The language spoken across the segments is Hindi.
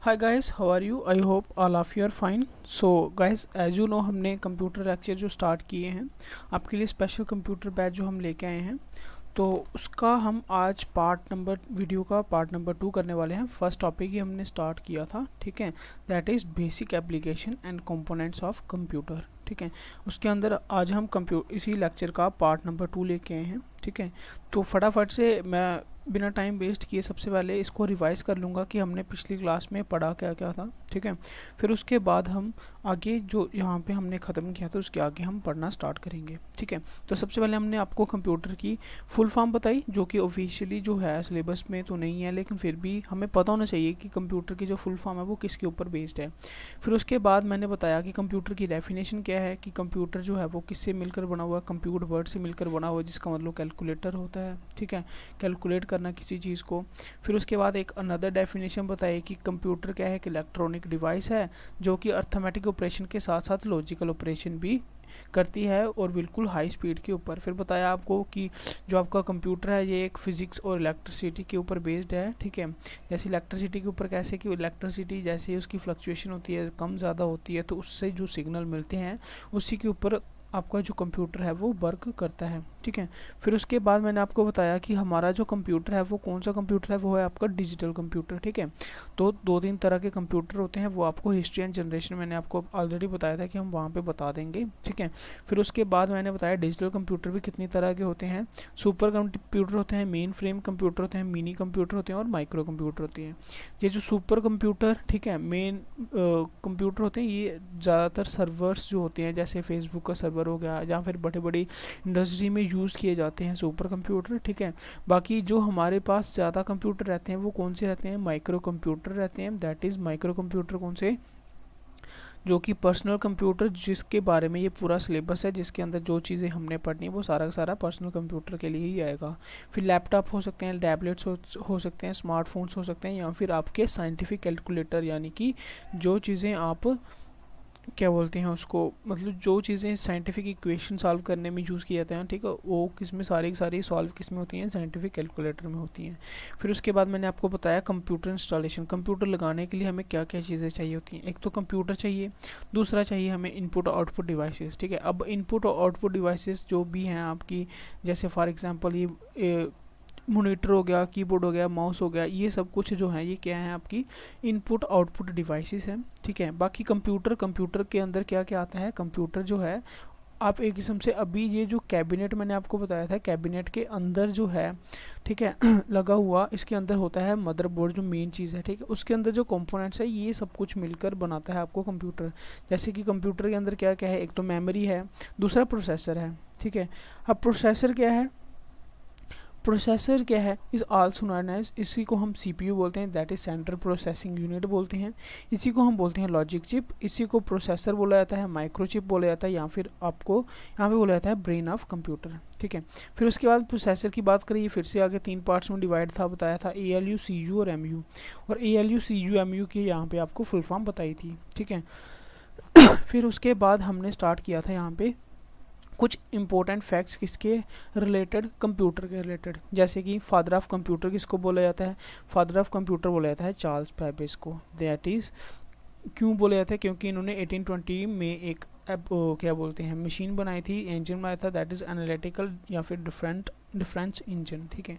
Hi guys, how are you? I hope all of you are fine. So guys, as you know हमने कंप्यूटर लेक्चर जो स्टार्ट किए हैं आपके लिए स्पेशल कंप्यूटर बैच जो हम लेके आए हैं, तो उसका हम आज वीडियो का पार्ट नंबर 2 करने वाले हैं। फर्स्ट टॉपिक ही हमने स्टार्ट किया था, ठीक है, that is basic application and components of computer. ठीक है, उसके अंदर आज हम इसी लेक्चर का पार्ट नंबर 2 लेके आए हैं। ठीक है, तो फटाफट से मैं बिना टाइम वेस्ट किए सबसे पहले इसको रिवाइज़ कर लूँगा कि हमने पिछली क्लास में पढ़ा क्या क्या था। ठीक है, फिर उसके बाद हम आगे जो यहाँ पे हमने ख़त्म किया था उसके आगे हम पढ़ना स्टार्ट करेंगे। ठीक है, तो सबसे पहले हमने आपको कंप्यूटर की फुल फॉर्म बताई, जो कि ऑफिशियली जो है सिलेबस में तो नहीं है, लेकिन फिर भी हमें पता होना चाहिए कि कंप्यूटर की जो फुल फॉर्म है वो किसके ऊपर बेस्ड है। फिर उसके बाद मैंने बताया कि कंप्यूटर की डेफिनेशन क्या है, कि कंप्यूटर जो है वो किससे मिलकर बना हुआ है, कंप्यूटर वर्ड से मिलकर बना हुआ है, जिसका मतलब कैलकुलेटर होता है। ठीक है, कैलकुलेट करना किसी चीज़ को। फिर उसके बाद एक अनदर डेफिनेशन बताई कि कंप्यूटर क्या है, कि इलेक्ट्रॉनिक डिवाइस है जो कि अर्थमेटिक ऑपरेशन के साथ साथ लॉजिकल ऑपरेशन भी करती है और बिल्कुल हाई स्पीड के ऊपर। फिर बताया आपको कि जो आपका कंप्यूटर है ये एक फिजिक्स और इलेक्ट्रिसिटी के ऊपर बेस्ड है। ठीक है, जैसे इलेक्ट्रिसिटी के ऊपर कैसे, कि इलेक्ट्रिसिटी जैसे उसकी फ्लक्चुएशन होती है, कम ज़्यादा होती है, तो उससे जो सिग्नल मिलते हैं उसी के ऊपर आपका जो कंप्यूटर है वो वर्क करता है। ठीक है, फिर उसके बाद मैंने आपको बताया कि हमारा जो कंप्यूटर है वो कौन सा कंप्यूटर है, वो है आपका डिजिटल कंप्यूटर। ठीक है, तो दो तीन तरह के कंप्यूटर होते हैं, वो आपको हिस्ट्री एंड जनरेशन मैंने आपको ऑलरेडी बताया था कि हम वहाँ पे बता देंगे। ठीक है, फिर उसके बाद मैंने बताया डिजिटल कंप्यूटर भी कितनी तरह के होते हैं। सुपर कंप्यूटर होते हैं, मेन फ्रेम कंप्यूटर होते हैं, मिनी कंप्यूटर होते हैं और माइक्रो कंप्यूटर होती हैं। ये जो सुपर कंप्यूटर, ठीक है, मेन कंप्यूटर होते हैं, ये ज़्यादातर सर्वर्स जो होते हैं, जैसे फेसबुक का सर्वर हो गया, या फिर बड़े बड़ी इंडस्ट्री में यूज़ किए जाते हैं सुपर कंप्यूटर। ठीक है, बाकी जो हमारे पास ज़्यादा कंप्यूटर रहते हैं वो कौन से रहते हैं, माइक्रो कंप्यूटर रहते हैं। दैट इज़ माइक्रो कंप्यूटर कौन से, जो कि पर्सनल कंप्यूटर, जिसके बारे में ये पूरा सिलेबस है, जिसके अंदर जो चीज़ें हमने पढ़नी है वो सारा का सारा पर्सनल कंप्यूटर के लिए ही आएगा। फिर लैपटॉप हो सकते हैं, टैबलेट्स हो सकते हैं, स्मार्टफोन्स हो सकते हैं, या फिर आपके साइंटिफिक कैलकुलेटर, यानी कि जो चीज़ें आप क्या बोलते हैं उसको, मतलब जो चीज़ें साइंटिफिक इक्वेशन सॉल्व करने में यूज़ किए जाते हैं, ठीक है, वो किस में सारी की सारी सॉल्व किस में होती हैं, साइंटिफिक कैलकुलेटर में होती हैं। फिर उसके बाद मैंने आपको बताया कंप्यूटर इंस्टॉलेशन, कंप्यूटर लगाने के लिए हमें क्या क्या चीज़ें चाहिए होती हैं। एक तो कंप्यूटर चाहिए, दूसरा चाहिए हमें इनपुट और आउटपुट डिवाइसेस। ठीक है, अब इनपुट और आउटपुट डिवाइसेस जो भी हैं आपकी, जैसे फॉर एग्जांपल ये मॉनिटर हो गया, कीबोर्ड हो गया, माउस हो गया, ये सब कुछ जो है ये क्या है, आपकी इनपुट आउटपुट डिवाइसेस हैं। ठीक है, बाकी कंप्यूटर के अंदर क्या क्या आता है, कंप्यूटर जो है आप एक किस्म से, अभी ये जो कैबिनेट मैंने आपको बताया था, कैबिनेट के अंदर जो है, ठीक है, लगा हुआ, इसके अंदर होता है मदरबोर्ड, जो मेन चीज़ है। ठीक है, उसके अंदर जो कंपोनेंट्स है ये सब कुछ मिलकर बनाता है आपको कंप्यूटर। जैसे कि कंप्यूटर के अंदर क्या क्या है, एक तो मेमोरी है, दूसरा प्रोसेसर है। ठीक है, अब प्रोसेसर क्या है, प्रोसेसर क्या है, इज़ आल्सो नोन एज, इसी को हम सीपीयू बोलते हैं, that is central processing unit बोलते हैं। इसी को हम बोलते हैं लॉजिक चिप, इसी को प्रोसेसर बोला जाता है, माइक्रो चिप बोला जाता है, या फिर आपको यहाँ पे बोला जाता है ब्रेन ऑफ कंप्यूटर। ठीक है, फिर उसके बाद प्रोसेसर की बात करिए, फिर से आगे 3 पार्ट्स में डिवाइड था, बताया था ALU, CU और MU, और ALU, CU, MU की यहाँ पे आपको फुल फॉर्म बताई थी। ठीक है, फिर उसके बाद हमने स्टार्ट किया था यहाँ पे कुछ इंपॉर्टेंट फैक्ट्स किसके रिलेटेड, कंप्यूटर के रिलेटेड, जैसे कि फादर ऑफ कंप्यूटर किसको बोला जाता है, फादर ऑफ कंप्यूटर बोला जाता है चार्ल्स बैबेज को। दैट इज़ क्यों बोला जाता है, क्योंकि इन्होंने 1820 में एक क्या बोलते हैं मशीन बनाई थी, इंजन बनाया था, दैट इज़ एनालिटिकल या फिर डिफरेंस इंजन। ठीक है,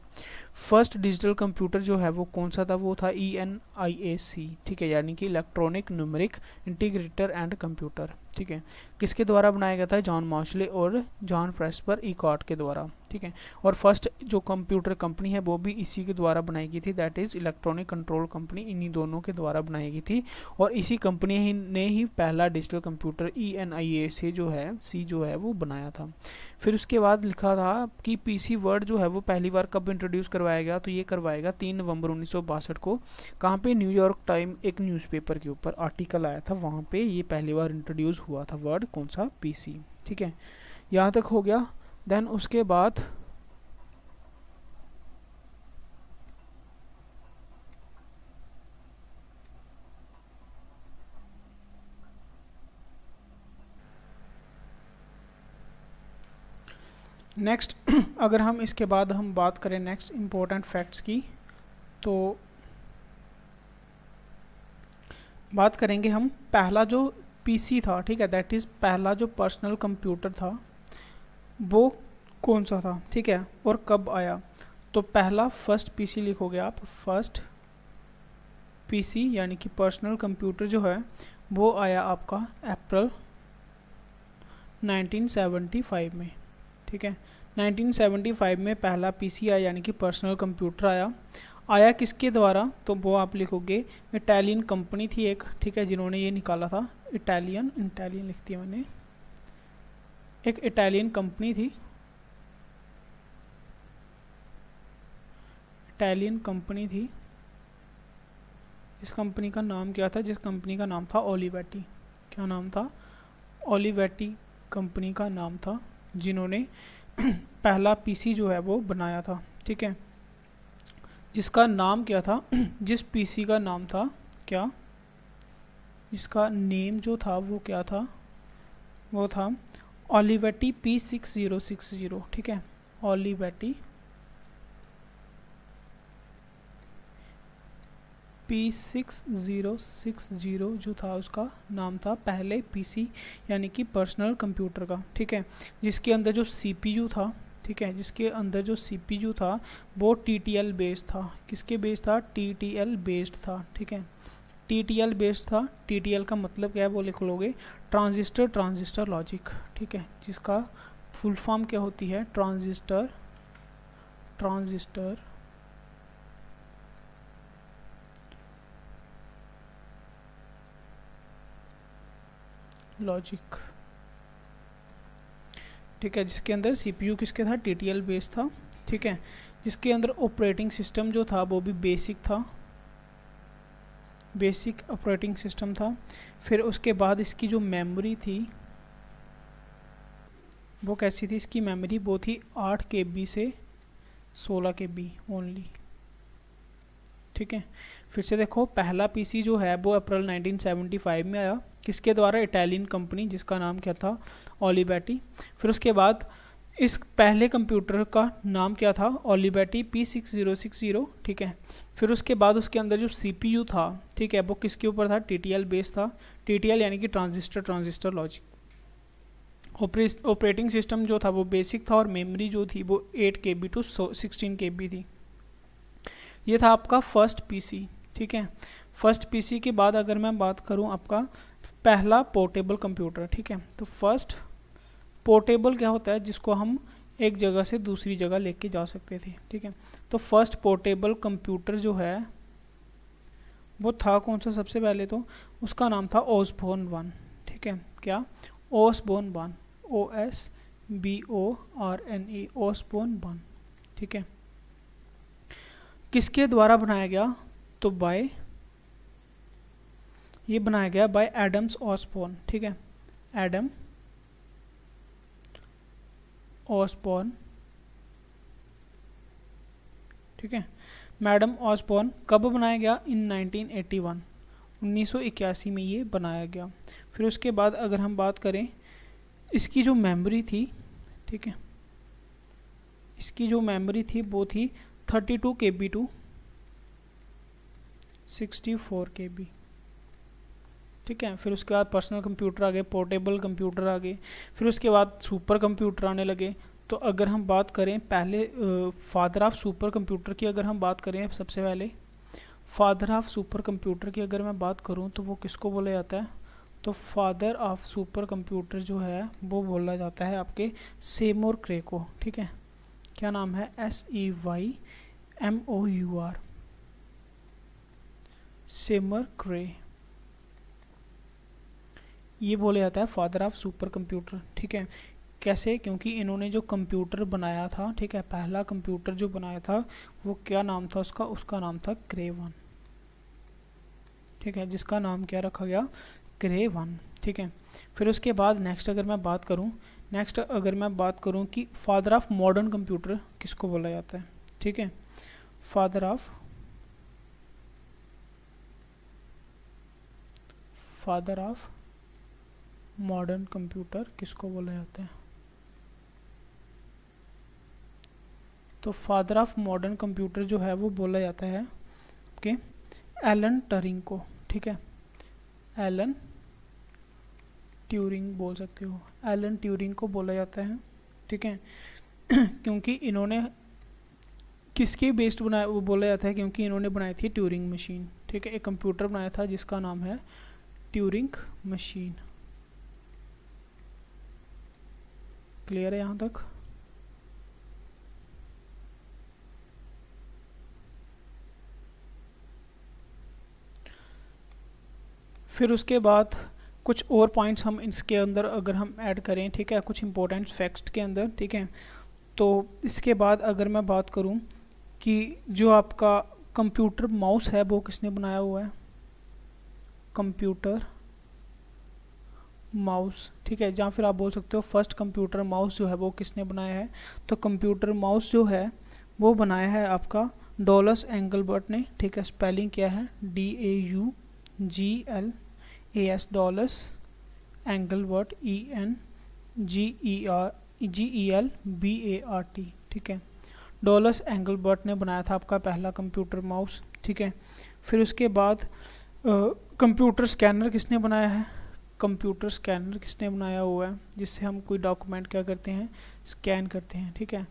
फर्स्ट डिजिटल कंप्यूटर जो है वो कौन सा था, वो था ENIAC। ठीक है, यानी कि electronic numeric integrator and computer. ठीक है, किसके द्वारा बनाया गया था, जॉन मार्शले और जॉन प्रेस्पर इकॉट के द्वारा। ठीक है, और फर्स्ट जो कंप्यूटर कंपनी है वो भी इसी के द्वारा बनाई गई थी, that is electronic control company, इन्हीं दोनों के द्वारा बनाई गई थी, और इसी कंपनी ने ही पहला डिजिटल कंप्यूटर ENIAC जो है वो बनाया था। फिर उसके बाद लिखा था कि PC वर्ड जो है वो पहली बार कब इंट्रोड्यूस करवाया गया, तो ये करवाएगा 3 नवंबर 1962 को। कहाँ पे, न्यूयॉर्क टाइम एक न्यूज़पेपर के ऊपर आर्टिकल आया था, वहाँ पे ये पहली बार इंट्रोड्यूस हुआ था वर्ड, कौन सा, PC। ठीक है, यहाँ तक हो गया। देन उसके बाद नेक्स्ट अगर हम इसके बाद हम बात करें नेक्स्ट इम्पोर्टेंट फैक्ट्स की, तो बात करेंगे हम पहला जो पीसी था, ठीक है, दैट इज़ पहला जो पर्सनल कंप्यूटर था वो कौन सा था, ठीक है, और कब आया। तो पहला फर्स्ट पीसी लिखोगे आप, फर्स्ट पीसी यानी कि पर्सनल कंप्यूटर जो है वो आया आपका अप्रैल 1975 में, ठीक है। 1975 में पहला पीसी आया यानी कि पर्सनल कंप्यूटर आया किसके द्वारा, तो वो आप लिखोगे इटालियन कंपनी थी एक, ठीक है, जिन्होंने ये निकाला था। इटालियन लिख दिया मैंने, एक इटालियन कंपनी थी, इस कंपनी का नाम क्या था, जिस कंपनी का नाम था ओलिवेटी। क्या नाम था, ओलिवेटी कंपनी का नाम था, जिन्होंने पहला पीसी जो है वो बनाया था, ठीक है, जिसका नाम क्या था, जिस पीसी का नाम था क्या, जिसका नेम जो था वो क्या था, वो था ओलिवेटी P6060, ठीक है, ओलिवेटी P6060 जो था उसका नाम था पहले पीसी यानी कि पर्सनल कंप्यूटर का, ठीक है, जिसके अंदर जो सीपीयू था, ठीक है, जिसके अंदर जो सीपीयू था वो TTL बेस्ड था। किसके बेस्ड था, TTL बेस्ड था, ठीक है, TTL बेस्ड था। TTL का मतलब क्या है वो लिख लोगे, ट्रांजिस्टर लॉजिक, ठीक है, जिसका फुल फॉर्म क्या होती है, ट्रांजिस्टर लॉजिक, ठीक है, जिसके अंदर सीपीयू किसके था, TTL बेस्ड था, ठीक है, जिसके अंदर ऑपरेटिंग सिस्टम जो था वो भी बेसिक था, बेसिक ऑपरेटिंग सिस्टम था। फिर उसके बाद इसकी जो मेमोरी थी वो कैसी थी, इसकी मेमोरी वो थी 8 KB से 16 KB ओनली, ठीक है। फिर से देखो पहला पीसी जो है वो अप्रैल 1975 में आया, किसके द्वारा, इटालियन कंपनी जिसका नाम क्या था, ओलिवेटी। फिर उसके बाद इस पहले कंप्यूटर का नाम क्या था, ओलिवेटी P6060, ठीक है। फिर उसके बाद उसके अंदर जो सीपीयू था, ठीक है, वो किसके ऊपर था, TTL बेस्ड था, TTL यानी कि ट्रांजिस्टर लॉजिक। ऑपरेटिंग सिस्टम जो था वो बेसिक था और मेमोरी जो थी वो 8 KB टू 16 KB थी। ये था आपका फर्स्ट पीसी, ठीक है। फर्स्ट पीसी के बाद अगर मैं बात करूं आपका पहला पोर्टेबल कंप्यूटर, ठीक है, तो फर्स्ट पोर्टेबल क्या होता है, जिसको हम एक जगह से दूसरी जगह लेके जा सकते थे, ठीक है। तो फर्स्ट पोर्टेबल कंप्यूटर जो है वो था कौन सा, सबसे पहले तो उसका नाम था ओसबोर्न 1, ठीक है, क्या, ओसबोर्न 1, OSBORNE, ओसबोर्न 1, ठीक है। किसके द्वारा बनाया गया, तो ये बनाया गया बाय एडम्स ऑसबोर्न, ठीक है, एडम ऑसबोर्न, ठीक है। मैडम ऑसबोर्न कब बनाया गया, इन 1981, 1981 में ये बनाया गया। फिर उसके बाद अगर हम बात करें इसकी जो मेमोरी थी, ठीक है, इसकी जो मेमोरी थी वो थी 32 KB टू 64 KB, ठीक है। फिर उसके बाद पर्सनल कंप्यूटर आ गए, पोर्टेबल कंप्यूटर आ गए, फिर उसके बाद सुपर कंप्यूटर आने लगे। तो अगर हम बात करें पहले फादर ऑफ सुपर कंप्यूटर की, अगर हम बात करें सबसे पहले फादर ऑफ सुपर कंप्यूटर की अगर मैं बात करूं तो वो किसको बोला जाता है, तो फादर ऑफ सुपर कंप्यूटर जो है वो बोला जाता है आपके सेमोर क्रे को, ठीक है। क्या नाम है, SEYMOUR, सेमर क्रे, ये बोला जाता है फादर ऑफ सुपर कंप्यूटर, ठीक है। कैसे, क्योंकि इन्होंने जो कंप्यूटर बनाया था, ठीक है, पहला कंप्यूटर जो बनाया था वो क्या नाम था उसका नाम था क्रे 1, ठीक है, जिसका नाम क्या रखा गया, क्रे 1, ठीक है। फिर उसके बाद नेक्स्ट अगर मैं बात करूं कि फादर ऑफ मॉडर्न कंप्यूटर किसको बोला जाता है, ठीक है, फादर ऑफ मॉडर्न कंप्यूटर किसको बोला जाता है, तो फादर ऑफ मॉडर्न कंप्यूटर जो है वो बोला जाता है ओके एलन टरिंग को, ठीक है, एलन ट्यूरिंग बोल सकते हो, एलन ट्यूरिंग को बोला जाता है, ठीक है। क्योंकि इन्होंने किसके बेस्ड बनाया, वो बोला जाता है क्योंकि इन्होंने बनाई थी ट्यूरिंग मशीन, ठीक है। एक कंप्यूटर बनाया था जिसका नाम है ट्यूरिंग मशीन। क्लियर है यहाँ तक? फिर उसके बाद कुछ और पॉइंट्स हम इसके अंदर अगर हम ऐड करें, ठीक है, कुछ इंपॉर्टेंट फैक्ट्स के अंदर, ठीक है। तो इसके बाद अगर मैं बात करूं कि जो आपका कंप्यूटर माउस है वो किसने बनाया हुआ है, कंप्यूटर माउस, ठीक है, जहाँ फिर आप बोल सकते हो फर्स्ट कंप्यूटर माउस जो है वो किसने बनाया है। तो कंप्यूटर माउस जो है वो बनाया है आपका डॉलस एंगलबर्ट ने, ठीक है। स्पेलिंग क्या है, DAUGLAS, डॉलस एंगलबर्ट, ENGELBART, ठीक है। डॉलस एंगलबर्ट ने बनाया था आपका पहला कंप्यूटर माउस, ठीक है। फिर उसके बाद कंप्यूटर स्कैनर किसने बनाया है, कंप्यूटर स्कैनर किसने बनाया हुआ है, जिससे हम कोई डॉक्यूमेंट क्या करते हैं, स्कैन करते हैं, ठीक है।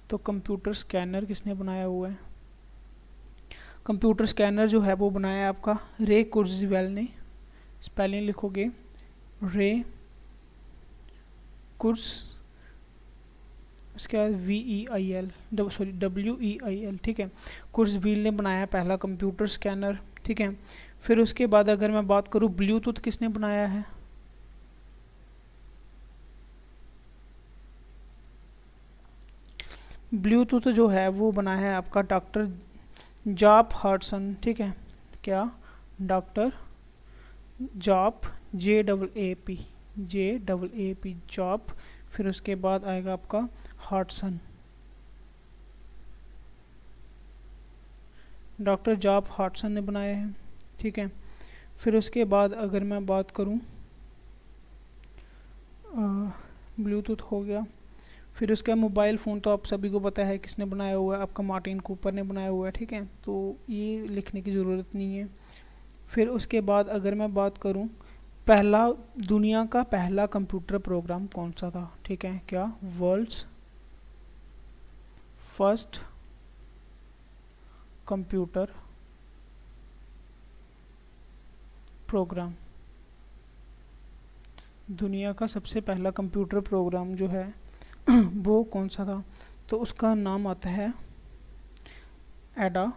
तो कंप्यूटर स्कैनर किसने बनाया हुआ है, कंप्यूटर स्कैनर जो है वो बनाया है आपका रे कुर्ज़वेल ने। स्पेलिंग लिखोगे रे कुर्स, उसके बाद WEIL, ठीक है। कुर्ज़वेल ने बनाया है पहला कंप्यूटर स्कैनर, ठीक है। फिर उसके बाद अगर मैं बात करूँ ब्लूटूथ किसने बनाया है, ब्लूटूथ जो है वो बनाया है आपका डॉक्टर जॉब हॉटसन, ठीक है। क्या, डॉक्टर जॉब, JAAP जॉब। फिर उसके बाद आएगा आपका हॉटसन, डॉक्टर जॉब हॉटसन ने बनाया है, ठीक है। फिर उसके बाद अगर मैं बात करूं, ब्लूटूथ हो गया। फिर उसका मोबाइल फ़ोन तो आप सभी को पता है किसने बनाया हुआ है, आपका मार्टिन कूपर ने बनाया हुआ है, ठीक है। तो ये लिखने की ज़रूरत नहीं है। फिर उसके बाद अगर मैं बात करूं पहला, दुनिया का पहला कंप्यूटर प्रोग्राम कौन सा था, ठीक है। क्या, वर्ल्ड्स फर्स्ट कंप्यूटर प्रोग्राम, दुनिया का सबसे पहला कंप्यूटर प्रोग्राम जो है वो कौन सा था। तो उसका नाम आता है एडा,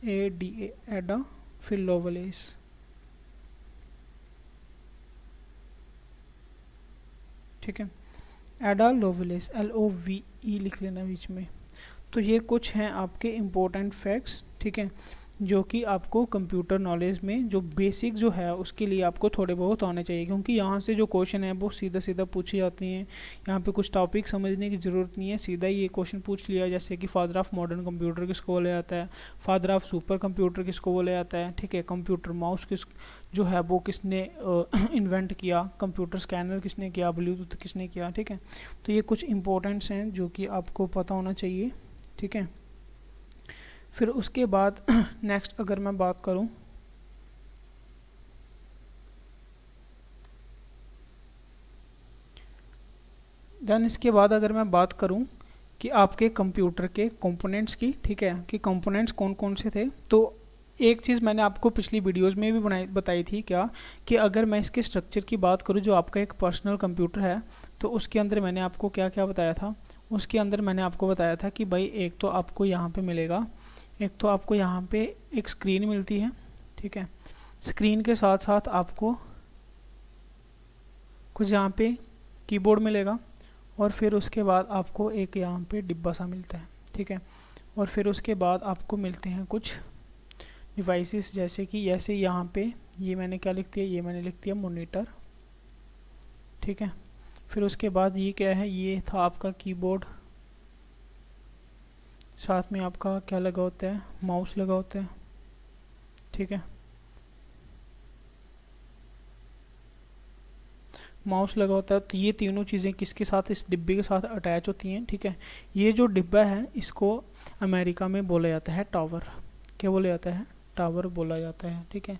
ADA, एडा, फिर लोवलेस, ठीक है। एडा लोवलेस, LOVE लिख लेना बीच में। तो ये कुछ हैं आपके इम्पोर्टेंट फैक्ट्स, ठीक है, जो कि आपको कंप्यूटर नॉलेज में जो बेसिक जो है उसके लिए आपको थोड़े बहुत आने चाहिए, क्योंकि यहाँ से जो क्वेश्चन है वो सीधा सीधा पूछी जाती हैं। यहाँ पे कुछ टॉपिक समझने की ज़रूरत नहीं है, सीधा ही ये क्वेश्चन पूछ लिया, जैसे कि फादर ऑफ मॉडर्न कंप्यूटर किसको बोला जाता है, फादर ऑफ सुपर कंप्यूटर किसको बोला जाता है, ठीक है। कंप्यूटर माउस जो है वो किसने इन्वेंट किया, कंप्यूटर स्कैनर किसने किया, ब्लूटूथ किसने किया, ठीक है। तो ये कुछ इंपॉर्टेंट्स हैं जो कि आपको पता होना चाहिए, ठीक है। फिर उसके बाद नेक्स्ट अगर मैं बात करूं, देन इसके बाद अगर मैं बात करूं कि आपके कंप्यूटर के कंपोनेंट्स की, ठीक है, कि कंपोनेंट्स कौन कौन से थे। तो एक चीज़ मैंने आपको पिछली वीडियोस में भी बताई थी, क्या, कि अगर मैं इसके स्ट्रक्चर की बात करूं, जो आपका एक पर्सनल कंप्यूटर है, तो उसके अंदर मैंने आपको क्या क्या बताया था। उसके अंदर मैंने आपको बताया था कि भाई एक तो आपको यहाँ पे मिलेगा, एक तो आपको यहाँ पे एक स्क्रीन मिलती है, ठीक है। स्क्रीन के साथ साथ आपको कुछ यहाँ पे कीबोर्ड मिलेगा, और फिर उसके बाद आपको एक यहाँ पे डिब्बा सा मिलता है, ठीक है। और फिर उसके बाद आपको मिलते हैं कुछ डिवाइसेस, जैसे कि यहाँ पे ये मैंने क्या लिख दिया, ये मैंने लिख दिया मॉनिटर, ठीक है। फिर उसके बाद ये क्या है, ये था आपका कीबोर्ड, साथ में आपका क्या लगा होता है, माउस लगा होता है, ठीक है, माउस लगा होता है। तो ये तीनों चीज़ें किसके साथ, इस डिब्बे के साथ अटैच होती हैं, ठीक है। ये जो डिब्बा है इसको अमेरिका में बोला जाता है टावर, क्या बोला जाता है, टावर बोला जाता है, ठीक है।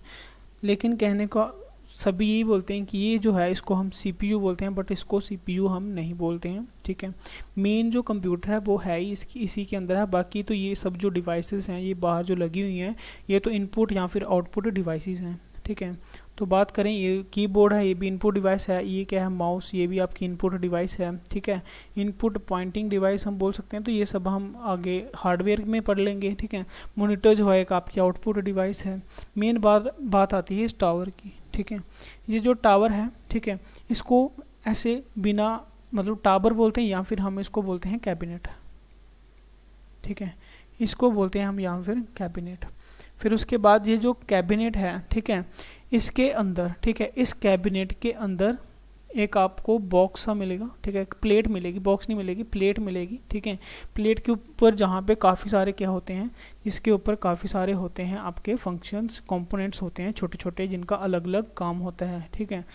लेकिन कहने का सभी यही बोलते हैं कि ये जो है इसको हम सीपीयू बोलते हैं, बट इसको सीपीयू हम नहीं बोलते हैं, ठीक है। मेन जो कंप्यूटर है वो है ही इसी के अंदर है। बाकी तो ये सब जो डिवाइसेस हैं ये बाहर जो लगी हुई हैं ये तो इनपुट या फिर आउटपुट डिवाइसेस हैं, ठीक है। तो बात करें, ये कीबोर्ड है, ये भी इनपुट डिवाइस है। ये क्या है, माउस, ये भी आपकी इनपुट डिवाइस है, ठीक है। इनपुट पॉइंटिंग डिवाइस हम बोल सकते हैं। तो ये सब हम आगे हार्डवेयर में पढ़ लेंगे, ठीक है। मॉनिटर जो है एक आपकी आउटपुट डिवाइस है। मेन बात आती है इस टावर की, ठीक है। ये जो टावर है, ठीक है, इसको ऐसे बिना मतलब टावर बोलते हैं या फिर हम इसको बोलते हैं कैबिनेट, ठीक है। इसको बोलते हैं हम यहाँ फिर कैबिनेट। फिर उसके बाद ये जो कैबिनेट है, ठीक है, इसके अंदर, ठीक है, इस कैबिनेट के अंदर एक आपको बॉक्स सा मिलेगा, ठीक है। एक प्लेट मिलेगी, बॉक्स नहीं मिलेगी, प्लेट मिलेगी, ठीक है। प्लेट के ऊपर जहाँ पे काफ़ी सारे क्या होते हैं, इसके ऊपर काफ़ी सारे होते हैं आपके फंक्शंस, कंपोनेंट्स होते हैं छोटे छोटे, जिनका अलग अलग काम होता है, ठीक है।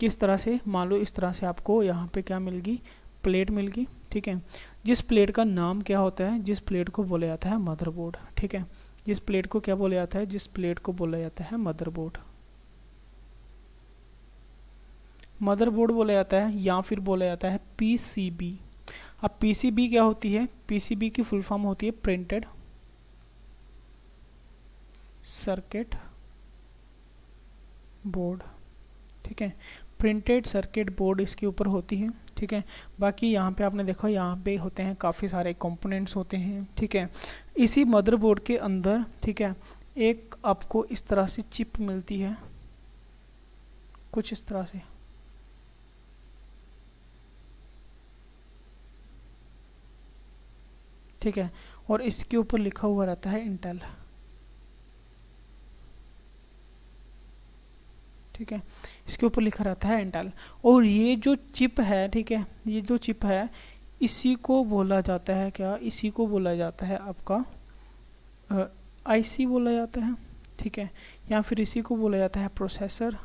किस तरह से, मान लो इस तरह से आपको यहाँ पे क्या मिलगी, प्लेट मिलगी, ठीक है। जिस प्लेट का नाम क्या होता है, जिस प्लेट को बोला जाता है मदरबोर्ड, ठीक है। जिस प्लेट को क्या बोला जाता है, जिस प्लेट को बोला जाता है मदरबोर्ड, मदरबोर्ड बोला जाता है, या फिर बोला जाता है पीसीबी। अब पीसीबी क्या होती है, पीसीबी की फुल फॉर्म होती है प्रिंटेड सर्किट बोर्ड, ठीक है। प्रिंटेड सर्किट बोर्ड इसके ऊपर होती है, ठीक है। बाकी यहाँ पे आपने देखा, यहाँ पे होते हैं काफ़ी सारे कंपोनेंट्स होते हैं, ठीक है। इसी मदरबोर्ड के अंदर, ठीक है, एक आपको इस तरह से चिप मिलती है, कुछ इस तरह से, ठीक है। और इसके ऊपर लिखा हुआ रहता है इंटेल, ठीक है। इसके ऊपर लिखा रहता है इंटेल। और ये जो चिप है, ठीक है, ये जो चिप है इसी को बोला जाता है क्या, इसी को बोला जाता है आपका आईसी बोला जाता है, ठीक है। या फिर इसी को बोला जाता है प्रोसेसर,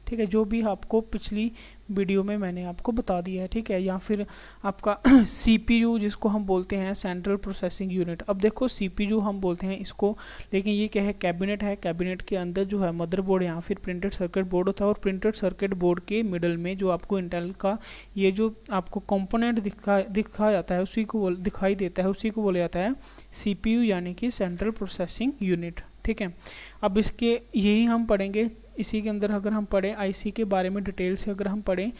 ठीक है। जो भी आपको पिछली वीडियो में मैंने आपको बता दिया है, ठीक है। या फिर आपका सीपीयू जिसको हम बोलते हैं सेंट्रल प्रोसेसिंग यूनिट। अब देखो सीपीयू हम बोलते हैं इसको, लेकिन ये क्या है, कैबिनेट है। कैबिनेट के अंदर जो है मदरबोर्ड या फिर प्रिंटेड सर्किट बोर्ड होता है। और प्रिंटेड सर्किट बोर्ड के मिडल में जो आपको इंटेल का ये जो आपको कंपोनेंट दिखाया जाता है, उसी को दिखाई देता है, उसी को बोला जाता है सीपीयू, यानी कि सेंट्रल प्रोसेसिंग यूनिट, ठीक है। अब इसके यही हम पढ़ेंगे, इसी के अंदर अगर हम पढ़ें आईसी के बारे में डिटेल से अगर हम पढ़ें,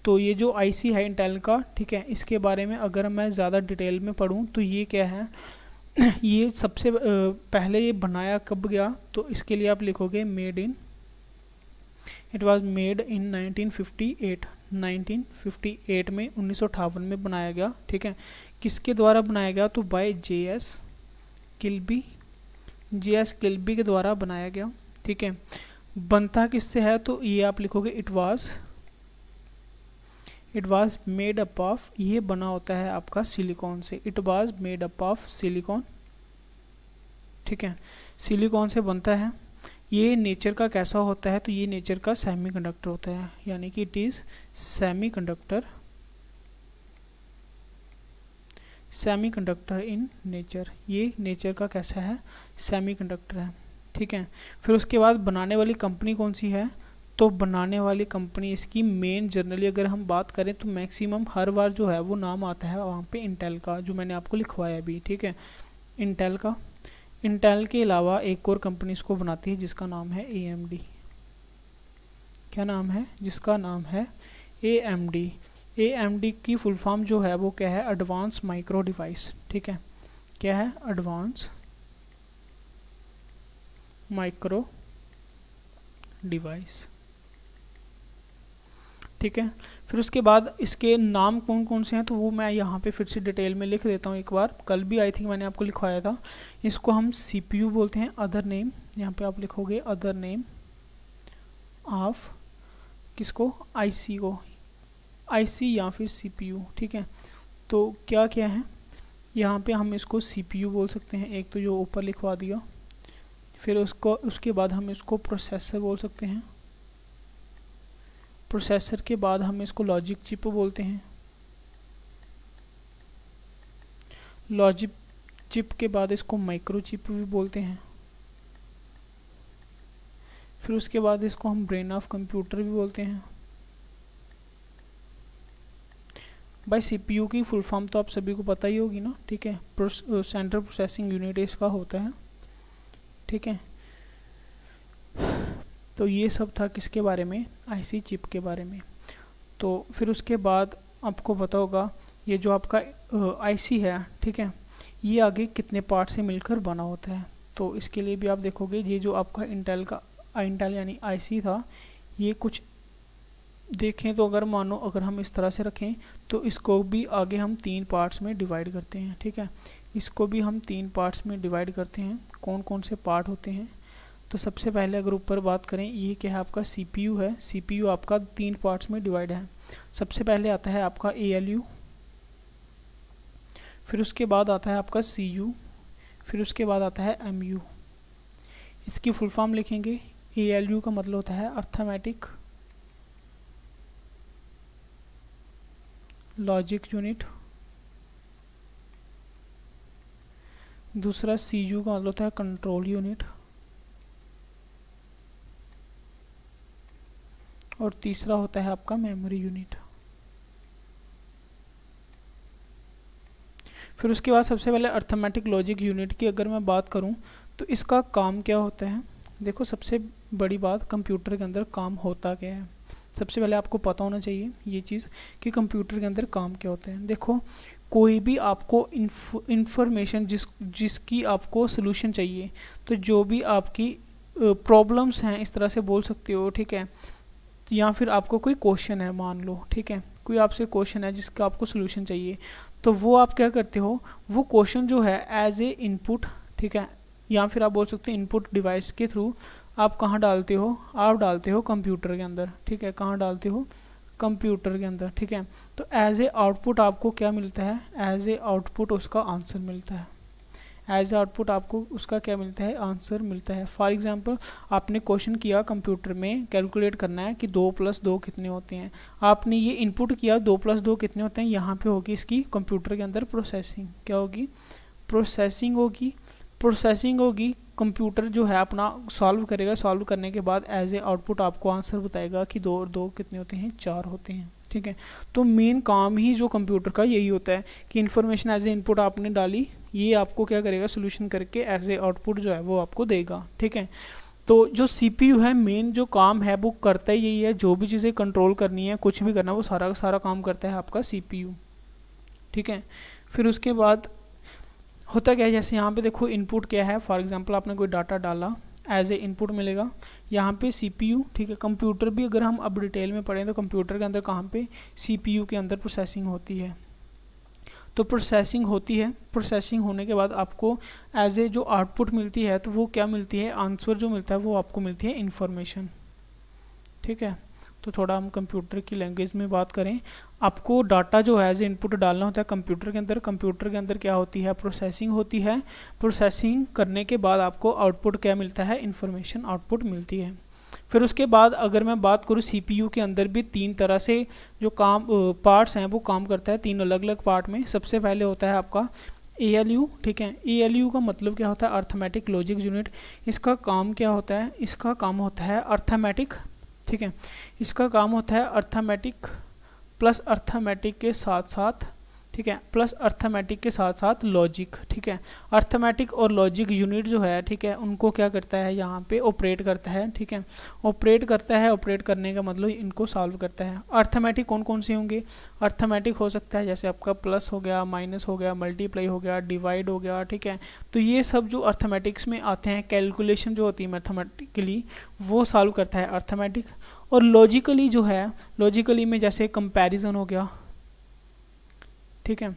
तो ये जो आईसी है इंटेल का, ठीक है, इसके बारे में अगर मैं ज़्यादा डिटेल में पढ़ूँ तो ये क्या है ये सबसे पहले ये बनाया कब गया, तो इसके लिए आप लिखोगे made in, it was made in 1958, 1958 में 1958 में बनाया गया, ठीक है। किसके द्वारा बनाया गया, तो by J S Kilby, J S Kilby के द्वारा बनाया गया, ठीक है। बनता किससे है, तो ये आप लिखोगे it was made up of, ये बना होता है आपका सिलिकॉन से, it was made up of silicon, ठीक है। सिलिकॉन से बनता है। ये नेचर का कैसा होता है, तो ये नेचर का सेमीकंडक्टर होता है, यानी कि it is semiconductor in nature. ये नेचर का कैसा है, सेमीकंडक्टर है, ठीक है। फिर उसके बाद बनाने वाली कंपनी कौन सी है, तो बनाने वाली कंपनी इसकी मेन जनरली अगर हम बात करें तो मैक्सिमम हर बार जो है वो नाम आता है वहाँ पे इंटेल का, जो मैंने आपको लिखवाया अभी, ठीक है, इंटेल का। इंटेल के अलावा एक और कंपनी इसको बनाती है जिसका नाम है AMD। क्या नाम है, जिसका नाम है AMD। AMD की फुल फॉर्म जो है वो क्या है, एडवांस माइक्रो डिवाइस, ठीक है। क्या है, एडवांस माइक्रो डिवाइस, ठीक है। फिर उसके बाद इसके नाम कौन कौन से हैं, तो वो मैं यहाँ पे फिर से डिटेल में लिख देता हूँ एक बार, कल भी आई थिंक मैंने आपको लिखवाया था। इसको हम CPU बोलते हैं, अदर नेम, यहाँ पे आप लिखोगे अदर नेम ऑफ किसको, IC को, IC या फिर CPU, ठीक है। तो क्या क्या है, यहाँ पे हम इसको CPU बोल सकते हैं, एक तो जो ऊपर लिखवा दिया। फिर उसके बाद हम इसको प्रोसेसर बोल सकते हैं। प्रोसेसर के बाद हम इसको लॉजिक चिप बोलते हैं। लॉजिक चिप के बाद इसको माइक्रो चिप भी बोलते हैं। फिर उसके बाद इसको हम ब्रेन ऑफ कंप्यूटर भी बोलते हैं। भाई सीपीयू की फुल फॉर्म तो आप सभी को पता ही होगी ना, ठीक है, सेंट्रल प्रोसेसिंग यूनिट इसका होता है, ठीक है। तो ये सब था किसके बारे में, आईसी चिप के बारे में। तो फिर उसके बाद आपको पता होगा ये जो आपका आईसी है, ठीक है, ये आगे कितने पार्ट से मिलकर बना होता है। तो इसके लिए भी आप देखोगे ये जो आपका इंटेल यानी आईसी था, ये कुछ देखें तो अगर मानो अगर हम इस तरह से रखें तो इसको भी आगे हम 3 पार्ट्स में डिवाइड करते हैं, ठीक है। इसको भी हम 3 पार्ट्स में डिवाइड करते हैं। कौन कौन से पार्ट होते हैं, तो सबसे पहले अगर ऊपर बात करें, ये क्या है आपका सीपीयू है। सीपीयू आपका 3 पार्ट्स में डिवाइड है। सबसे पहले आता है आपका एएलयू, फिर उसके बाद आता है आपका सीयू, फिर उसके बाद आता है एमयू। इसकी फुल फॉर्म लिखेंगे, एएलयू का मतलब होता है अर्थमेटिक लॉजिक यूनिट, दूसरा सीयू का मतलब होता है कंट्रोल यूनिट, और तीसरा होता है आपका मेमोरी यूनिट। फिर उसके बाद सबसे पहले अर्थमेटिक लॉजिक यूनिट की अगर मैं बात करूं तो इसका काम क्या होता है। देखो सबसे बड़ी बात, कंप्यूटर के अंदर काम होता क्या है, सबसे पहले आपको पता होना चाहिए ये चीज़ कि कंप्यूटर के अंदर काम क्या होते हैं। देखो कोई भी आपको इंफॉर्मेशन जिसकी आपको सोल्यूशन चाहिए, तो जो भी आपकी प्रॉब्लम्स हैं इस तरह से बोल सकते हो, ठीक है, या फिर आपको कोई क्वेश्चन है मान लो, ठीक है, कोई आपसे क्वेश्चन है जिसका आपको सोल्यूशन चाहिए, तो वो आप क्या करते हो, वो क्वेश्चन जो है एज ए इनपुट, ठीक है, या फिर आप बोल सकते हैं इनपुट डिवाइस के थ्रू आप कहाँ डालते हो, आप डालते हो कंप्यूटर के अंदर, ठीक है, कहाँ डालते हो, कंप्यूटर के अंदर, ठीक है। तो एज ए आउटपुट आपको क्या मिलता है, एज ए आउटपुट उसका आंसर मिलता है, एज ए आउटपुट आपको उसका क्या मिलता है, आंसर मिलता है। फॉर एग्जांपल आपने क्वेश्चन किया कंप्यूटर में, कैलकुलेट करना है कि 2 + 2 कितने होते हैं, आपने ये इनपुट किया 2 + 2 कितने होते हैं, यहाँ पे होगी इसकी कंप्यूटर के अंदर प्रोसेसिंग, क्या होगी, प्रोसेसिंग होगी, प्रोसेसिंग होगी। कंप्यूटर जो है अपना सॉल्व करेगा, सॉल्व करने के बाद एज ए आउटपुट आपको आंसर बताएगा कि 2 और 2 कितने होते हैं, 4 होते हैं, ठीक है। तो मेन काम ही जो कंप्यूटर का यही होता है कि इन्फॉर्मेशन एज ए इनपुट आपने डाली, ये आपको क्या करेगा, सोल्यूशन करके एज ए आउटपुट जो है वो आपको देगा, ठीक है। तो जो सीपीयू है मेन जो काम है वो करता ही यही है, जो भी चीज़ें कंट्रोल करनी है, कुछ भी करना है, वो सारा का सारा काम करता है आपका सीपीयू, ठीक है। फिर उसके बाद होता क्या है, जैसे यहाँ पे देखो इनपुट क्या है, फॉर एग्जांपल आपने कोई डाटा डाला, एज ए इनपुट मिलेगा यहाँ पे सीपीयू, ठीक है। कंप्यूटर भी अगर हम अब डिटेल में पढ़ें तो कंप्यूटर के अंदर कहाँ पे, सीपीयू के अंदर प्रोसेसिंग होती है। तो प्रोसेसिंग होती है, प्रोसेसिंग होने के बाद आपको एज ए जो आउटपुट मिलती है, तो वो क्या मिलती है, आंसर जो मिलता है वो आपको मिलती है इन्फॉर्मेशन, ठीक है। तो थोड़ा हम कंप्यूटर की लैंग्वेज में बात करें, आपको डाटा जो है एज इनपुट डालना होता है कंप्यूटर के अंदर, कंप्यूटर के अंदर क्या होती है, प्रोसेसिंग होती है, प्रोसेसिंग करने के बाद आपको आउटपुट क्या मिलता है, इन्फॉर्मेशन आउटपुट मिलती है। फिर उसके बाद अगर मैं बात करूँ सीपीयू के अंदर भी 3 तरह से जो काम पार्ट्स हैं वो काम करता है, 3 अलग अलग पार्ट में। सबसे पहले होता है आपका एएलयू, ठीक है। एएलयू का मतलब क्या होता है, अर्थमेटिक लॉजिक यूनिट। इसका काम क्या होता है, इसका काम होता है अर्थमेटिक, ठीक है, इसका काम होता है अर्थमेटिक प्लस अर्थमेटिक के साथ साथ, ठीक है, प्लस अर्थमेटिक के साथ साथ लॉजिक, ठीक है। अर्थमेटिक और लॉजिक यूनिट जो है, ठीक है, उनको क्या करता है, यहाँ पे ऑपरेट करता है, ठीक है, ऑपरेट करता है। ऑपरेट करने का मतलब इनको सॉल्व करता है। अर्थमेटिक कौन कौन से होंगे, अर्थमेटिक हो सकता है जैसे आपका प्लस हो गया, माइनस हो गया, मल्टीप्लाई हो गया, डिवाइड हो गया, ठीक है। तो ये सब जो अर्थमेटिक्स में आते हैं, कैलकुलेशन जो होती है मैथमेटिकली, वो सॉल्व करता है अर्थमेटिक। और लॉजिकली जो है, लॉजिकली में जैसे कंपैरिजन हो गया, ठीक है,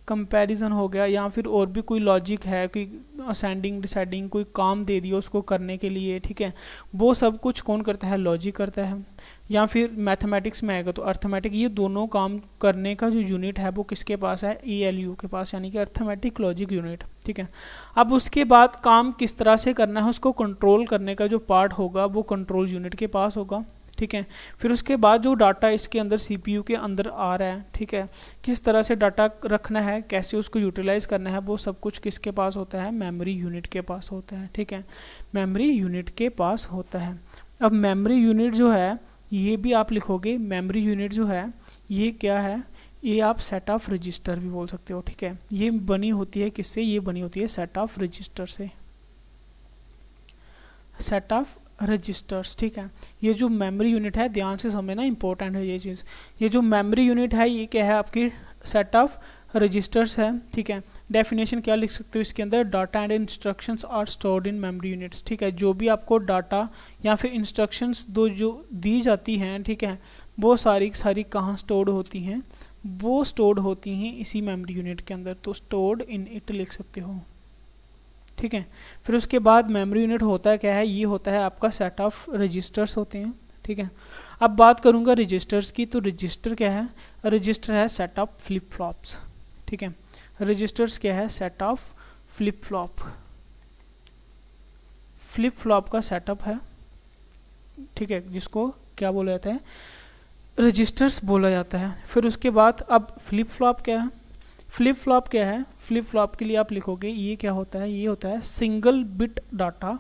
कंपैरिजन हो गया, या फिर और भी कोई लॉजिक है, कोई असेंडिंग डिसाइडिंग कोई काम दे दिया उसको करने के लिए, ठीक है, वो सब कुछ कौन करता है, लॉजिक करता है। या फिर मैथमेटिक्स में आएगा तो अर्थमेटिक। ये दोनों काम करने का जो यूनिट है वो किसके पास है, एएलयू के पास, यानी कि अर्थमेटिक लॉजिक यूनिट, ठीक है। अब उसके बाद काम किस तरह से करना है, उसको कंट्रोल करने का जो पार्ट होगा वो कंट्रोल यूनिट के पास होगा, ठीक है। फिर उसके बाद जो डाटा इसके अंदर सीपीयू के अंदर आ रहा है, ठीक है, किस तरह से डाटा रखना है, कैसे उसको यूटिलाइज करना है, वो सब कुछ किसके पास होता है, मेमोरी यूनिट के पास होता है, ठीक है, मेमोरी यूनिट के पास होता है। अब मेमोरी यूनिट जो है ये भी आप लिखोगे, मेमोरी यूनिट जो है ये क्या है, ये आप सेट ऑफ रजिस्टर भी बोल सकते हो, ठीक है। ये बनी होती है किससे, ये बनी होती है सेट ऑफ रजिस्टर से, सेट ऑफ रजिस्टर्स, ठीक है। ये जो मेमोरी यूनिट है, ध्यान से समझना, इंपॉर्टेंट है ये चीज़। ये जो मेमोरी यूनिट है ये क्या है, आपकी सेट ऑफ रजिस्टर्स है, ठीक है। डेफिनेशन क्या लिख सकते हो इसके अंदर, data and instructions are stored in memory units, ठीक है। जो भी आपको डाटा या फिर इंस्ट्रक्शंस दो जो दी जाती हैं, ठीक है, वो सारी सारी कहाँ स्टोर्ड होती हैं, वो स्टोर्ड होती हैं इसी मेमोरी यूनिट के अंदर, तो स्टोर्ड इन इट लिख सकते हो, ठीक है। फिर उसके बाद मेमोरी यूनिट होता है क्या है, ये होता है आपका सेट ऑफ रजिस्टर्स होते हैं, ठीक है। अब बात करूंगा रजिस्टर्स की, तो रजिस्टर क्या है, रजिस्टर है सेट ऑफ फ्लिप फ्लॉप्स, ठीक है। रजिस्टर्स क्या है, set of flip flop, flip flop का सेटअप है, ठीक है, जिसको क्या बोला जाता है, रजिस्टर्स बोला जाता है। फिर उसके बाद अब फ्लिप फ्लॉप क्या है, फ्लिप फ्लॉप क्या है, फ्लिप फ्लॉप के लिए आप लिखोगे ये क्या होता है, ये होता है सिंगल बिट डाटा,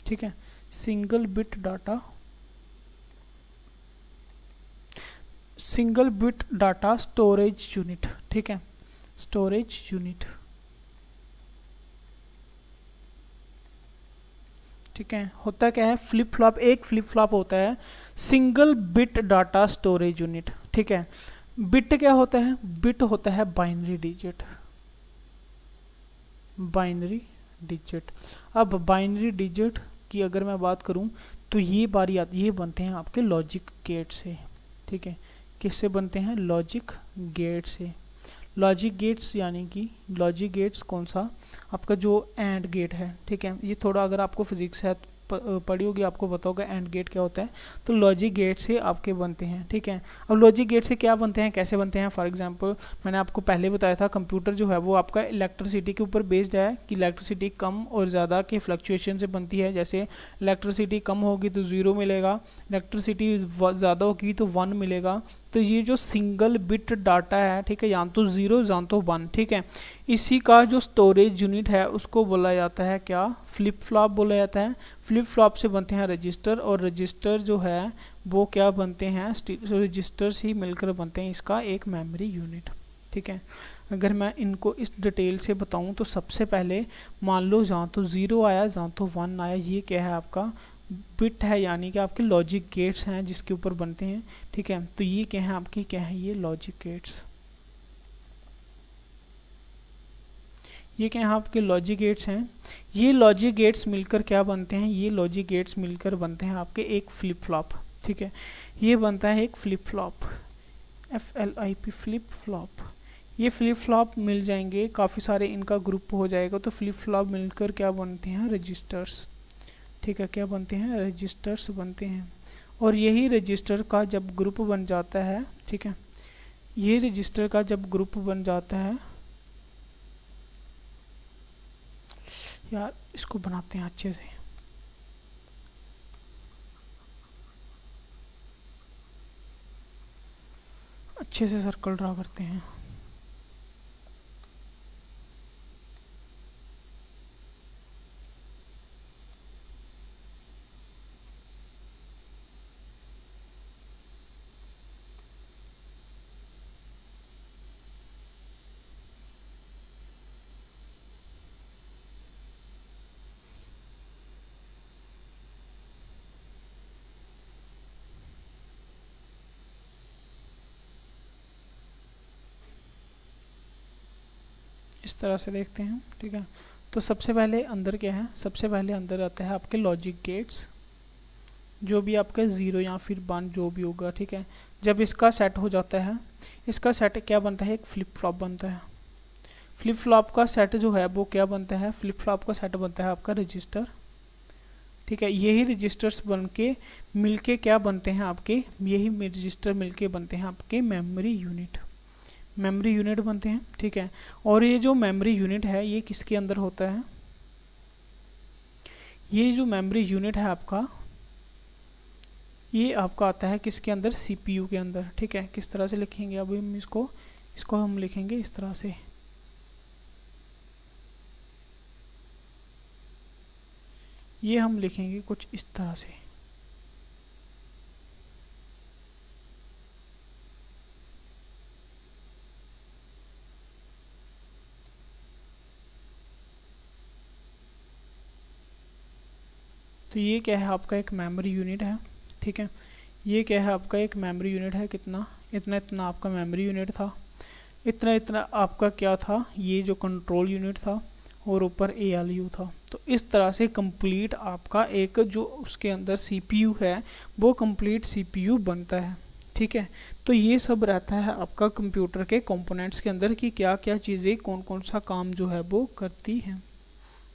ठीक है, single bit data, single bit data storage unit, ठीक है, स्टोरेज यूनिट, ठीक है। होता क्या है, फ्लिप फ्लॉप, एक फ्लिप फ्लॉप होता है single bit data storage unit, ठीक है। बिट क्या होता है, बिट होता है बाइनरी डिजिट, बाइनरी डिजिट। अब बाइनरी डिजिट की अगर मैं बात करूं तो ये बारी आती, ये बनते हैं आपके लॉजिक गेट से, ठीक है। किससे बनते हैं, लॉजिक गेट से। लॉजिक गेट्स यानी कि लॉजिक गेट्स कौन सा, आपका जो एंड गेट है, ठीक है। ये थोड़ा अगर आपको फिजिक्स है पढ़ी होगी, आपको पता होगा एंड गेट क्या होता है, तो लॉजिक गेट से आपके बनते हैं, ठीक है। अब लॉजिक गेट से क्या बनते हैं, कैसे बनते हैं, फॉर एग्जांपल मैंने आपको पहले बताया था, कंप्यूटर जो है वो आपका इलेक्ट्रिसिटी के ऊपर बेस्ड है, कि इलेक्ट्रिसिटी कम और ज़्यादा के फ्लक्चुएशन से बनती है। जैसे इलेक्ट्रिसिटी कम होगी तो 0 मिलेगा, इलेक्ट्रिसिटी ज़्यादा होगी तो 1 मिलेगा। तो ये जो सिंगल बिट डाटा है, ठीक है, या तो 0 या तो 1, ठीक है, इसी का जो स्टोरेज यूनिट है उसको बोला जाता है क्या, फ्लिप फ्लॉप बोला जाता है। फ्लिप फ्लॉप से बनते हैं रजिस्टर, और रजिस्टर जो है वो क्या बनते हैं, रजिस्टर्स ही मिलकर बनते हैं इसका एक मेमोरी यूनिट, ठीक है। अगर मैं इनको इस डिटेल से बताऊं तो सबसे पहले मान लो जहाँ तो 0 आया जहाँ तो 1 आया, ये क्या है आपका बिट है, यानी कि आपके लॉजिक गेट्स हैं जिसके ऊपर बनते हैं, ठीक है। तो ये क्या है आपकी, क्या है ये लॉजिक गेट्स, ये क्या है आपके लॉजिक गेट्स हैं। ये लॉजिक गेट्स मिलकर क्या बनते हैं, ये लॉजिक गेट्स मिलकर बनते हैं आपके एक फ्लिप फ्लॉप, ठीक है। ये बनता है एक flip flop, FLIP flip flop. ये फ्लिप फ्लॉप मिल जाएंगे, काफ़ी सारे इनका ग्रुप हो जाएगा, तो फ्लिप फ्लॉप मिलकर क्या बनते हैं, रजिस्टर्स, ठीक है, क्या बनते हैं, रजिस्टर्स बनते हैं। और यही रजिस्टर का जब ग्रुप बन जाता है, ठीक है, ये रजिस्टर का जब ग्रुप बन जाता है, यार इसको बनाते हैं अच्छे से, अच्छे से सर्कल ड्रा करते हैं। इस तरह से देखते हैं, ठीक है। तो सबसे पहले अंदर क्या है, सबसे पहले अंदर आता है आपके लॉजिक गेट्स, जो भी आपका 0 या फिर 1 जो भी होगा, ठीक है। जब इसका सेट हो जाता है, इसका सेट क्या बनता है, एक फ्लिप फ्लॉप बनता है। फ्लिप फ्लॉप का सेट जो है वो क्या बनता है, फ्लिप फ्लॉप का सेट बनता है आपका रजिस्टर, ठीक है। यही रजिस्टर्स बन के मिलके क्या बनते हैं आपके, यही रजिस्टर मिलके बनते हैं आपके मेमोरी यूनिट, मेमोरी यूनिट बनते हैं, ठीक है। और ये जो मेमोरी यूनिट है ये किसके अंदर होता है, ये जो मेमोरी यूनिट है आपका, ये आपका आता है किसके अंदर, CPU के अंदर, ठीक है। किस तरह से लिखेंगे अभी हम इसको, इसको हम लिखेंगे इस तरह से, ये हम लिखेंगे कुछ इस तरह से। तो ये क्या है आपका एक मेमोरी यूनिट है, ठीक है। ये क्या है आपका एक मेमोरी यूनिट है, कितना इतना इतना आपका मेमोरी यूनिट था, इतना इतना आपका क्या था, ये जो कंट्रोल यूनिट था, और ऊपर ALU था। तो इस तरह से कंप्लीट आपका एक जो उसके अंदर CPU है वो कंप्लीट CPU बनता है, ठीक है। तो ये सब रहता है आपका कंप्यूटर के कंपोनेंट्स के अंदर कि क्या क्या चीज़ें कौन कौन सा काम जो है वो करती हैं,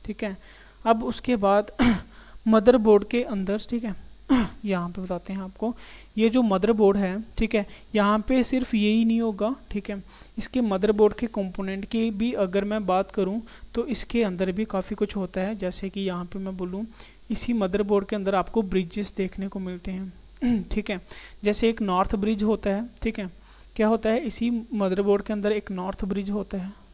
ठीक है। अब उसके बाद मदरबोर्ड के अंदर, ठीक है, यहाँ पे बताते हैं आपको, ये जो मदरबोर्ड है, ठीक है, यहाँ पे सिर्फ यही नहीं होगा, ठीक है। इसके मदरबोर्ड के कंपोनेंट की भी अगर मैं बात करूँ तो इसके अंदर भी काफ़ी कुछ होता है। जैसे कि यहाँ पे मैं बोलूँ, इसी मदरबोर्ड के अंदर आपको ब्रिजेस देखने को मिलते हैं, ठीक है। जैसे एक नॉर्थ ब्रिज होता है, ठीक है, क्या होता है, इसी मदरबोर्ड के अंदर एक नॉर्थ ब्रिज होता है।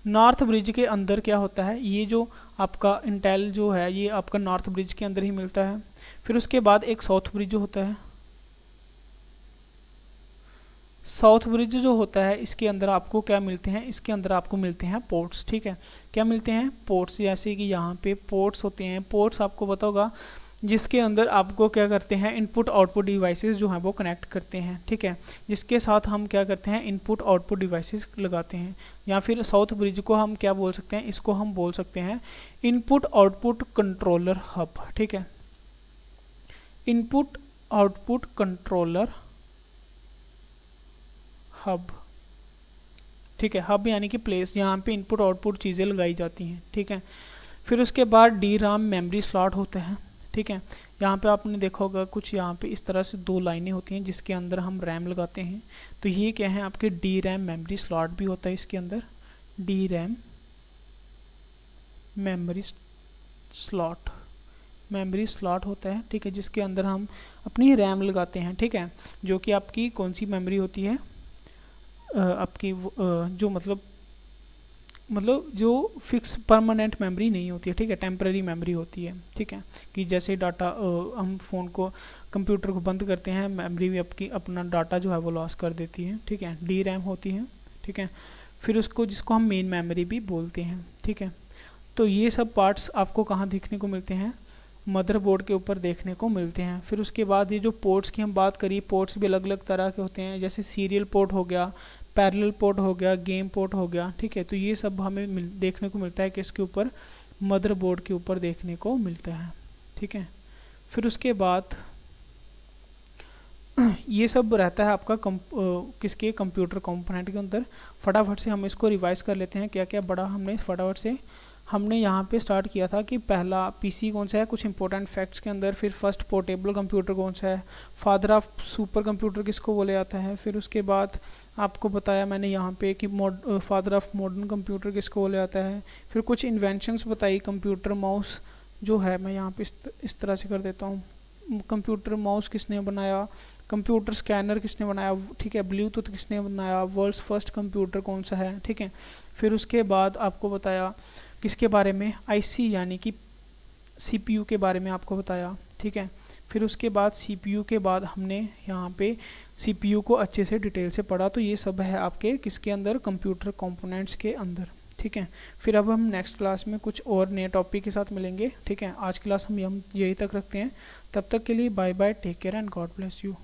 नॉर्थ ब्रिज के अंदर क्या होता है, ये जो आपका इंटेल जो है ये आपका नॉर्थ ब्रिज के अंदर ही मिलता है। फिर उसके बाद एक साउथ ब्रिज होता है। साउथ ब्रिज जो होता है इसके अंदर आपको क्या मिलते हैं, इसके अंदर आपको मिलते हैं पोर्ट्स, ठीक है। क्या मिलते हैं, पोर्ट्स। जैसे कि यहाँ पे पोर्ट्स होते हैं, पोर्ट्स आपको पता होगा, जिसके अंदर आपको क्या करते हैं, इनपुट आउटपुट डिवाइसेस जो हैं वो कनेक्ट करते हैं, ठीक है। जिसके साथ हम क्या करते हैं, इनपुट आउटपुट डिवाइसेस लगाते हैं। या फिर साउथ ब्रिज को हम क्या बोल सकते हैं, इसको हम बोल सकते हैं इनपुट आउटपुट कंट्रोलर हब, ठीक है। इनपुट आउटपुट कंट्रोलर हब, ठीक है। हब यानी कि प्लेस, यहाँ पे इनपुट आउटपुट चीज़ें लगाई जाती हैं, ठीक है। फिर उसके बाद DRAM मेमोरी स्लॉट होता है, ठीक है। यहाँ पे आपने देखा होगा कुछ यहाँ पे इस तरह से दो लाइनें होती हैं जिसके अंदर हम रैम लगाते हैं। तो ये क्या है, आपके DRAM मेमोरी स्लॉट भी होता है इसके अंदर, DRAM मेमोरी स्लॉट होता है, ठीक है, जिसके अंदर हम अपनी रैम लगाते हैं, ठीक है। जो कि आपकी कौन सी मेमोरी होती है, आपकी जो मतलब जो फिक्स परमानेंट मेमोरी नहीं होती है, ठीक है, टेम्पररी मेमोरी होती है, ठीक है। कि जैसे डाटा हम फ़ोन को कंप्यूटर को बंद करते हैं, मेमोरी भी आपकी अपना डाटा जो है वो लॉस कर देती है, ठीक है, DRAM होती है, ठीक है। फिर उसको जिसको हम मेन मेमोरी भी बोलते हैं, ठीक है। तो ये सब पार्ट्स आपको कहाँ देखने को मिलते हैं, मदरबोर्ड के ऊपर देखने को मिलते हैं। फिर उसके बाद ये जो पोर्ट्स की हम बात करिए, पोर्ट्स भी अलग अलग तरह के होते हैं, जैसे सीरियल पोर्ट हो गया, पैरेलल पोर्ट हो गया, गेम पोर्ट हो गया, ठीक है। तो ये सब हमें देखने को मिलता है कि इसके ऊपर मदरबोर्ड के ऊपर देखने को मिलता है, ठीक है। फिर उसके बाद ये सब रहता है आपका किसके कंप्यूटर कंपोनेंट के अंदर। फटाफट से हम इसको रिवाइज कर लेते हैं, क्या क्या बड़ा हमने फटाफट से हमने यहाँ पे स्टार्ट किया था कि पहला PC कौन सा है, कुछ इंपॉर्टेंट फैक्ट्स के अंदर। फिर फर्स्ट पोर्टेबल कंप्यूटर कौन सा है, फादर ऑफ सुपर कंप्यूटर किसको बोला जाता है। फिर उसके बाद आपको बताया मैंने यहाँ पे कि फादर ऑफ मॉडर्न कंप्यूटर किसको बोला जाता है। फिर कुछ इन्वेंशंस बताई, कंप्यूटर माउस जो है, मैं यहाँ पे इस तरह से कर देता हूँ, कंप्यूटर माउस किसने बनाया, कंप्यूटर स्कैनर किसने बनाया, ठीक है, ब्लूटूथ किसने बनाया, वर्ल्ड्स फर्स्ट कंप्यूटर कौन सा है, ठीक है। फिर उसके बाद आपको बताया किसके बारे में, IC यानी कि CPU के बारे में आपको बताया, ठीक है। फिर उसके बाद CPU के बाद हमने यहाँ पे CPU को अच्छे से डिटेल से पढ़ा। तो ये सब है आपके किसके अंदर, कंप्यूटर कंपोनेंट्स के अंदर, ठीक है। फिर अब हम नेक्स्ट क्लास में कुछ और नए टॉपिक के साथ मिलेंगे, ठीक है। आज क्लास हम यही तक रखते हैं, तब तक के लिए bye bye, take care and God bless you.